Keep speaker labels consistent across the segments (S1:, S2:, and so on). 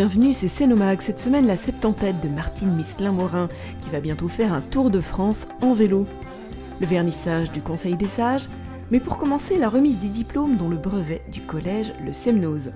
S1: Bienvenue, c'est Cénomag. Cette semaine, la septantette de Martine Misselin-Morin qui va bientôt faire un tour de France en vélo. Le vernissage du Conseil des Sages, mais pour commencer, la remise des diplômes dont le brevet du collège Le Semnoz.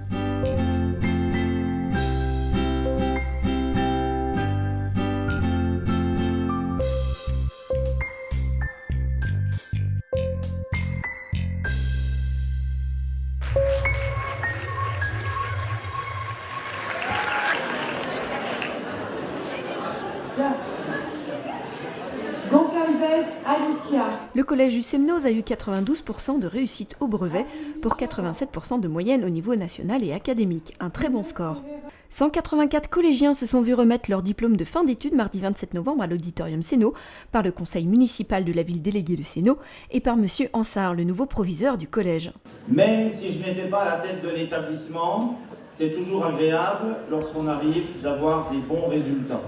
S1: Le collège du Semnoz a eu 92% de réussite au brevet pour 87% de moyenne au niveau national et académique. Un très bon score. 184 collégiens se sont vus remettre leur diplôme de fin d'études mardi 27 novembre à l'auditorium Sénot par le conseil municipal de la ville déléguée de Sénot et par monsieur Ansart, le nouveau proviseur du collège.
S2: Même si je n'étais pas à la tête de l'établissement, c'est toujours agréable lorsqu'on arrive d'avoir des bons résultats.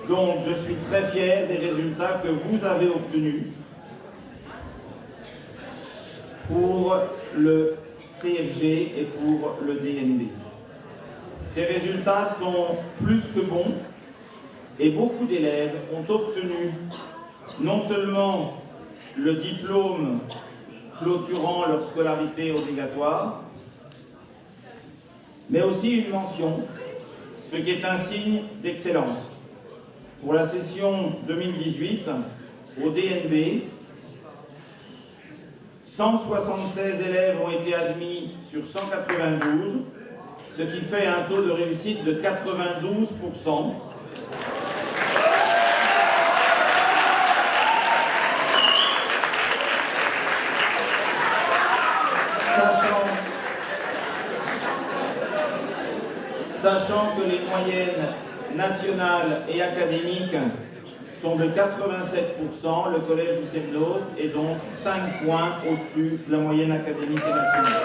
S2: Donc je suis très fier des résultats que vous avez obtenus pour le CFG et pour le DNB. Ces résultats sont plus que bons et beaucoup d'élèves ont obtenu non seulement le diplôme clôturant leur scolarité obligatoire, mais aussi une mention, ce qui est un signe d'excellence. Pour la session 2018, au DNB, 176 élèves ont été admis sur 192, ce qui fait un taux de réussite de 92%. Sachant que les moyennes nationales et académiques sont de 87%, le collège du Semnoz est donc 5 points au-dessus de la moyenne académique et nationale.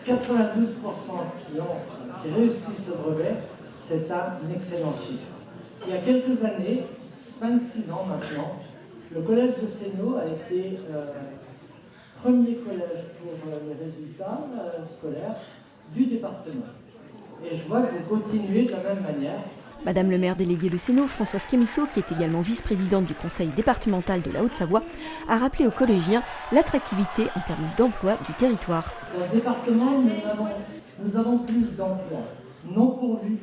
S3: 92% qui réussissent le brevet, c'est un excellent chiffre. Il y a quelques années, 5-6 ans maintenant, le collège de Sénot a été premier collège pour les résultats scolaires du département. Et je vois que vous continuez de la même manière.
S1: Madame le maire déléguée de Sénot, Françoise Camusot, qui est également vice-présidente du conseil départemental de la Haute-Savoie, a rappelé aux collégiens l'attractivité en termes d'emploi du territoire.
S3: Dans ce département, nous avons plus d'emplois non pourvus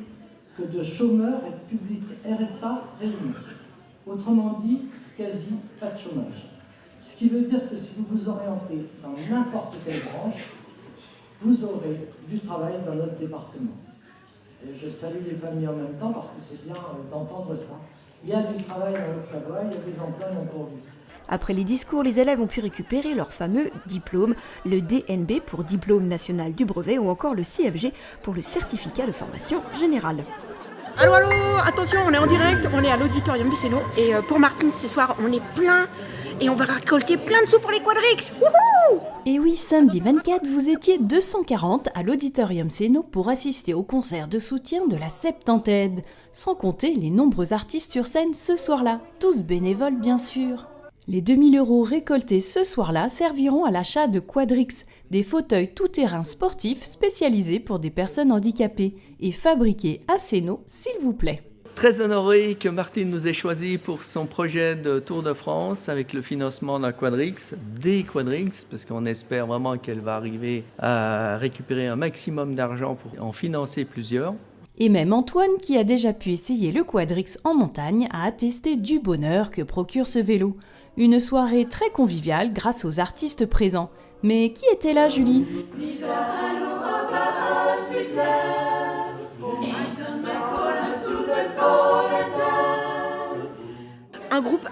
S3: que de chômeurs et de publics RSA réunis. Autrement dit, quasi pas de chômage. Ce qui veut dire que si vous vous orientez dans n'importe quelle branche, vous aurez du travail dans notre département. Et je salue les familles en même temps parce que c'est bien d'entendre ça. Il y a du travail en Haute-Savoie, il y a des emplois non pourvus.
S1: Après les discours, les élèves ont pu récupérer leur fameux diplôme, le DNB pour Diplôme National du Brevet ou encore le CFG pour le Certificat de Formation Générale.
S4: Allô, allô, attention, on est en direct, on est à l'auditorium du Sénot et pour Martine ce soir on est plein et on va récolter plein de sous pour les quadrix. Wouhou!
S5: Et oui, samedi 24, vous étiez 240 à l'auditorium Sénot pour assister au concert de soutien de la septantette, sans compter les nombreux artistes sur scène ce soir-là, tous bénévoles bien sûr. Les 2000 € récoltés ce soir-là serviront à l'achat de quadrix, des fauteuils tout-terrain sportifs spécialisés pour des personnes handicapées et fabriqués à Sénot, s'il vous plaît.
S6: Très honoré que Martine nous ait choisi pour son projet de Tour de France avec le financement d'un quadrix, des quadrix, parce qu'on espère vraiment qu'elle va arriver à récupérer un maximum d'argent pour en financer plusieurs.
S5: Et même Antoine, qui a déjà pu essayer le quadrix en montagne, a attesté du bonheur que procure ce vélo. Une soirée très conviviale grâce aux artistes présents. Mais qui était là, Julie ?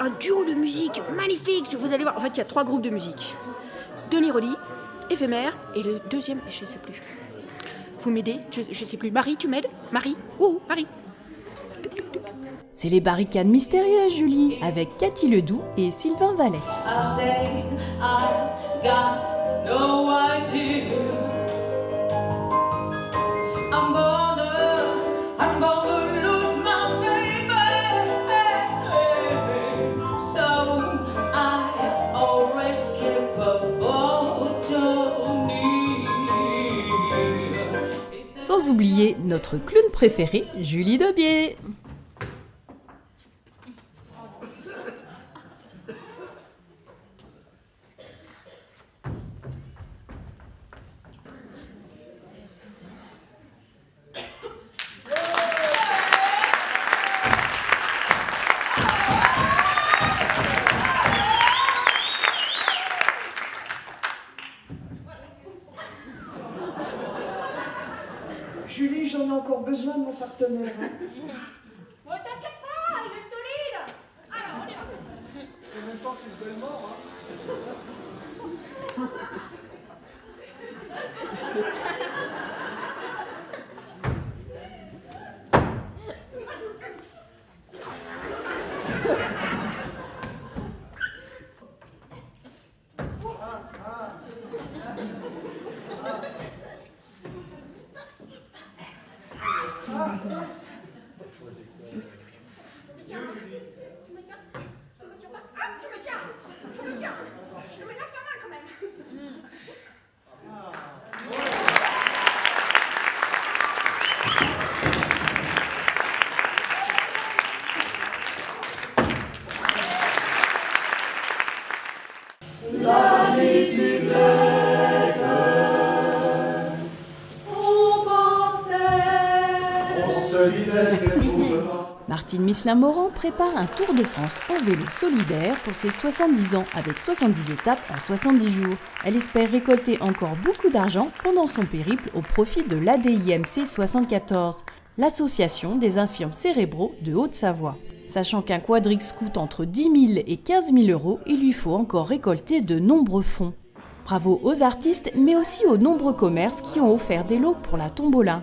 S4: Un duo de musique magnifique, vous allez voir. En fait, il y a 3 groupes de musique. Denis Rodi, Éphémère et le deuxième, je ne sais plus. Vous m'aidez ? Je ne sais plus. Marie, tu m'aides ? Marie ? Ouh, Marie.
S5: C'est les barricades mystérieuses, Julie, avec Cathy Ledoux et Sylvain Vallet. Sans oublier notre clown préféré, Julie Daubier.
S7: Julie, j'en ai encore besoin de mon partenaire. Hein.
S4: Oh, t'inquiète pas, il est solide. Alors, on y va.
S7: En même temps, c'est le mort.
S5: Martine Misselin-Moran prépare un Tour de France en vélo solidaire pour ses 70 ans avec 70 étapes en 70 jours. Elle espère récolter encore beaucoup d'argent pendant son périple au profit de l'ADIMC 74, l'association des infirmes cérébraux de Haute-Savoie. Sachant qu'un quadrix coûte entre 10 000 et 15 000 euros, il lui faut encore récolter de nombreux fonds. Bravo aux artistes, mais aussi aux nombreux commerces qui ont offert des lots pour la tombola.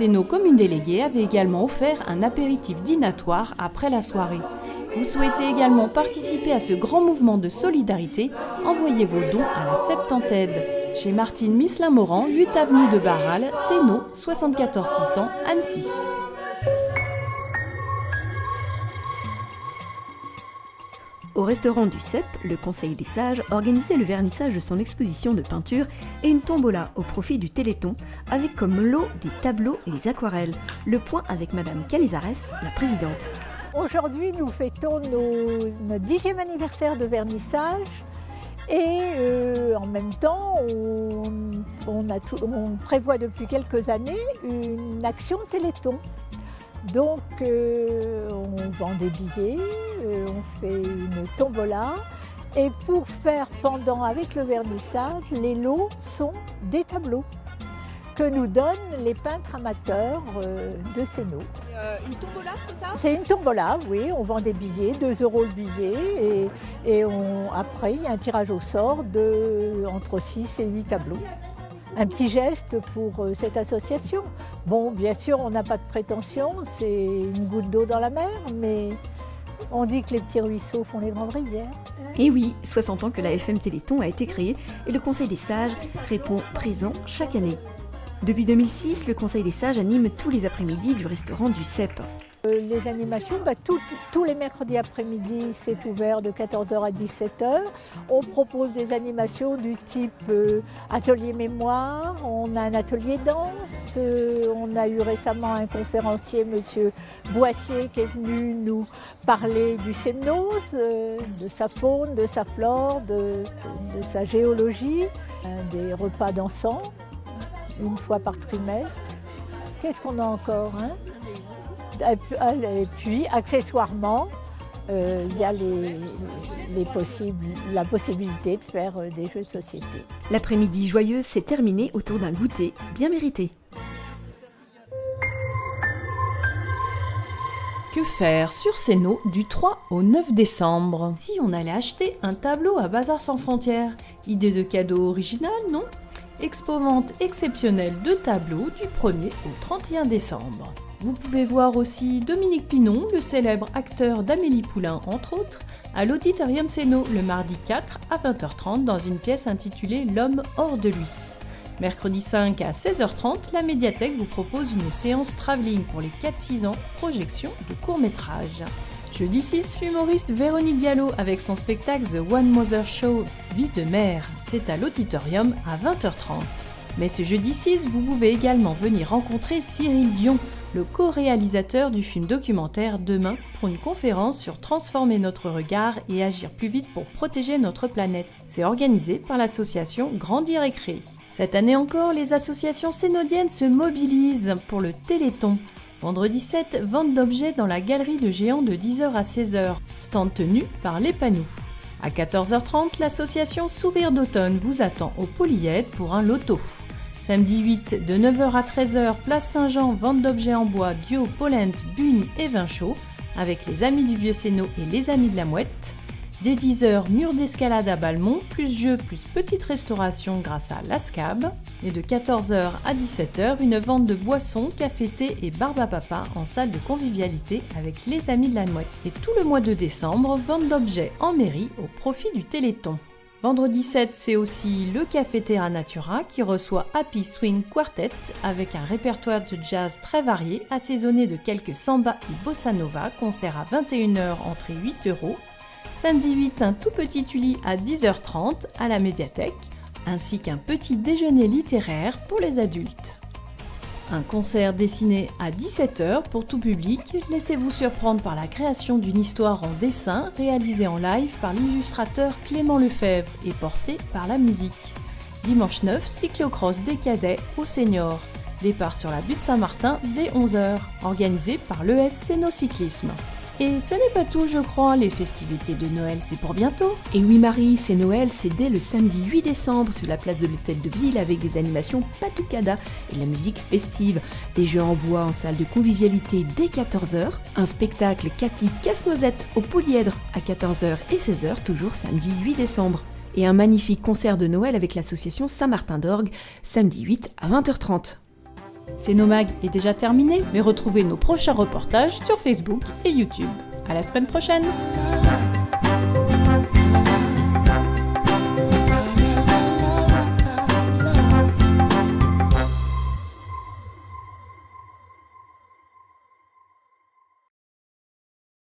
S5: Nos communes déléguées avaient également offert un apéritif dînatoire après la soirée. Vous souhaitez également participer à ce grand mouvement de solidarité? Envoyez vos dons à la Septantaide. Chez Martine Misselin-Moran, 8 avenue de Barral, Sénaux, 74 600, Annecy.
S1: Au restaurant du CEP, le Conseil des Sages organisait le vernissage de son exposition de peinture et une tombola au profit du Téléthon, avec comme lot des tableaux et des aquarelles. Le point avec Madame Calizares, la présidente.
S8: Aujourd'hui, nous fêtons notre 10e anniversaire de vernissage et en même temps, on prévoit depuis quelques années une action Téléthon. Donc on vend des billets, on fait une tombola et pour faire pendant avec le vernissage, les lots sont des tableaux que nous donnent les peintres amateurs de Sénaux.
S4: Une tombola, c'est ça?
S8: C'est une tombola, oui, on vend des billets, 2 € le billet et après il y a un tirage au sort entre 6 et 8 tableaux. Un petit geste pour cette association. Bon, bien sûr, on n'a pas de prétention, c'est une goutte d'eau dans la mer, mais on dit que les petits ruisseaux font les grandes rivières.
S1: Et oui, 60 ans que la FM Téléthon a été créée et le Conseil des Sages répond présent chaque année. Depuis 2006, le Conseil des Sages anime tous les après-midi du restaurant du CEP.
S8: Les animations, tous les mercredis après-midi, c'est ouvert de 14h à 17h. On propose des animations du type atelier mémoire, on a un atelier danse, on a eu récemment un conférencier, M. Boissier, qui est venu nous parler du Sénose, de sa faune, de sa flore, de sa géologie, des repas dansants, une fois par trimestre. Qu'est-ce qu'on a encore, hein? Et puis, accessoirement, il y a la possibilité de faire des jeux de société.
S1: L'après-midi joyeuse s'est terminée autour d'un goûter bien mérité.
S5: Que faire sur Sénaux du 3 au 9 décembre? Si on allait acheter un tableau à Bazar sans frontières, idée de cadeau original, non? Expo-vente exceptionnelle de tableaux du 1er au 31 décembre. Vous pouvez voir aussi Dominique Pinon, le célèbre acteur d'Amélie Poulain, entre autres, à l'Auditorium Sénaux le mardi 4 à 20h30 dans une pièce intitulée L'homme hors de lui. Mercredi 5 à 16h30, la médiathèque vous propose une séance travelling pour les 4-6 ans, projection de court-métrage. Jeudi 6, l'humoriste Véronique Gallo avec son spectacle The One Mother Show, Vie de mère. C'est à l'Auditorium à 20h30. Mais ce jeudi 6, vous pouvez également venir rencontrer Cyril Dion, le co-réalisateur du film documentaire Demain, pour une conférence sur transformer notre regard et agir plus vite pour protéger notre planète. C'est organisé par l'association Grandir et Créer. Cette année encore, les associations sénodiennes se mobilisent pour le Téléthon. Vendredi 7, vente d'objets dans la galerie de géants de 10h à 16h, stand tenu par les Panous. À 14h30, l'association Sourire d'automne vous attend au Polyèdre pour un loto. Samedi 8, de 9h à 13h, place Saint-Jean, vente d'objets en bois, Dio, Polente, Bugne et vin chaud, avec les Amis du Vieux Sénot et les Amis de la Mouette. Dès 10h, mur d'escalade à Balmont, plus jeux, plus petite restauration grâce à l'ASCAB. Et de 14h à 17h, une vente de boissons, café, thé et barbe à papa en salle de convivialité avec les Amis de la Mouette. Et tout le mois de décembre, vente d'objets en mairie au profit du Téléthon. Vendredi 7, c'est aussi le Café Terra Natura qui reçoit Happy Swing Quartet avec un répertoire de jazz très varié, assaisonné de quelques samba et bossa nova, concert à 21h, entrée 8 €. Samedi 8, un tout petit Tully à 10h30 à la médiathèque, ainsi qu'un petit déjeuner littéraire pour les adultes. Un concert dessiné à 17h pour tout public, laissez-vous surprendre par la création d'une histoire en dessin réalisée en live par l'illustrateur Clément Lefebvre et portée par la musique. Dimanche 9, cyclocross des cadets aux seniors. Départ sur la butte Saint-Martin dès 11h, organisé par l'ES Cénocyclisme. Et ce n'est pas tout, je crois, les festivités de Noël, c'est pour bientôt.
S1: Et oui Marie, c'est Noël, c'est dès le samedi 8 décembre sur la place de l'Hôtel de Ville avec des animations Patucada et de la musique festive, des jeux en bois en salle de convivialité dès 14h, un spectacle Cathy Casse-Noisette au Polyèdre à 14h et 16h, toujours samedi 8 décembre. Et un magnifique concert de Noël avec l'association Saint-Martin d'Orgue, samedi 8 à 20h30.
S5: C'est Nomag est déjà terminé, mais retrouvez nos prochains reportages sur Facebook et YouTube. À la semaine prochaine!